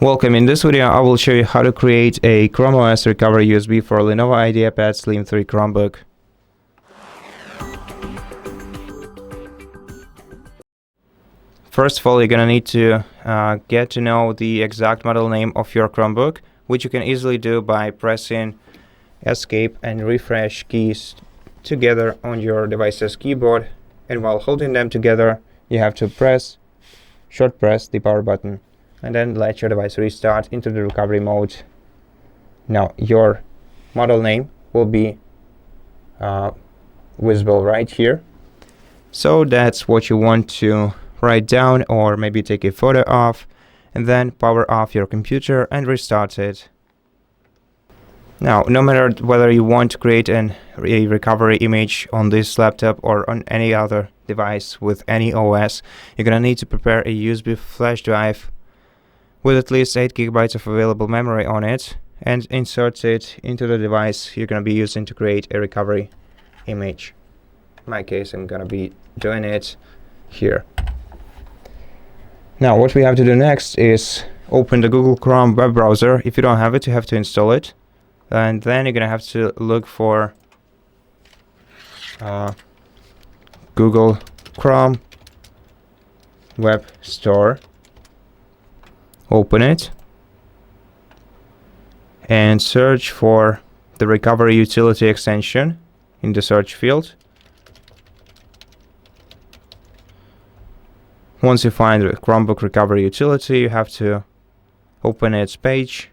Welcome. In this video, I will show you how to create a ChromeOS recovery USB for LENOVO IdeaPad Slim 3 Chromebook. First of all, you're gonna need to get to know the exact model name of your Chromebook, which you can easily do by pressing Escape and Refresh keys together on your device's keyboard. And while holding them together, you have to short press the power button, and then let your device restart into the recovery mode. Now your model name will be visible right here. So that's what you want to write down, or maybe take a photo of, and then power off your computer and restart it. Now, no matter whether you want to create a recovery image on this laptop or on any other device with any OS, you're gonna need to prepare a USB flash drive with at least 8 GB of available memory on it, and insert it into the device you're going to be using to create a recovery image. In my case, I'm going to be doing it here. Now, what we have to do next is open the Google Chrome web browser. If you don't have it, you have to install it. And then you're going to have to look for Google Chrome Web Store. Open it and search for the Recovery Utility extension in the search field. Once you find the Chromebook Recovery Utility, you have to open its page,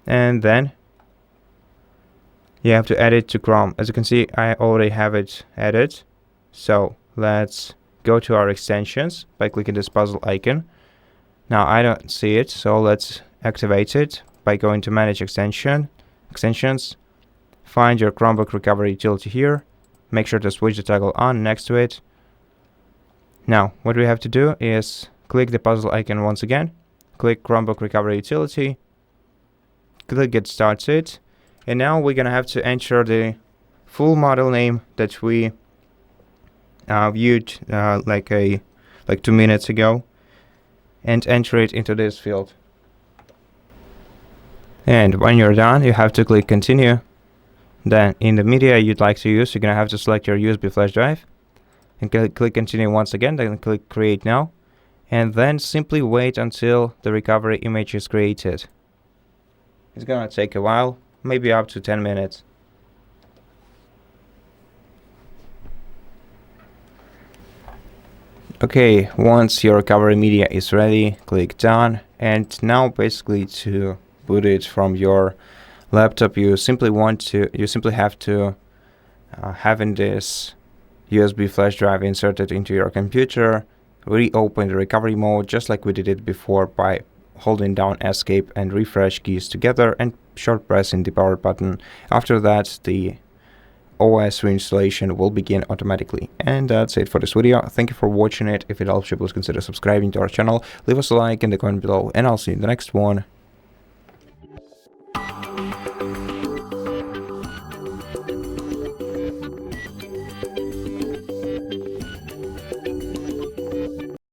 and then you have to add it to Chrome. As you can see, I already have it added. So let's go to our extensions by clicking this puzzle icon. Now I don't see it, so let's activate it by going to Manage Extensions, find your Chromebook Recovery Utility here, make sure to switch the toggle on next to it. Now what we have to do is click the puzzle icon once again, click Chromebook Recovery Utility, click Get Started, and now we're gonna have to enter the full model name that we viewed like 2 minutes ago, and enter it into this field. And when you're done, you have to click Continue. Then in the media you'd like to use, you're gonna have to select your USB flash drive and click Continue once again, then click Create Now, and then simply wait until the recovery image is created. It's gonna take a while, maybe up to 10 minutes. Okay, once your recovery media is ready, click Done, and now basically to boot it from your laptop, you simply have to having this USB flash drive inserted into your computer, reopen the recovery mode just like we did it before by holding down Escape and Refresh keys together and short pressing the power button. After that, the OS reinstallation will begin automatically. And that's it for this video. Thank you for watching it. If it helps you, please consider subscribing to our channel, leave us a like in the comment below, and I'll see you in the next one.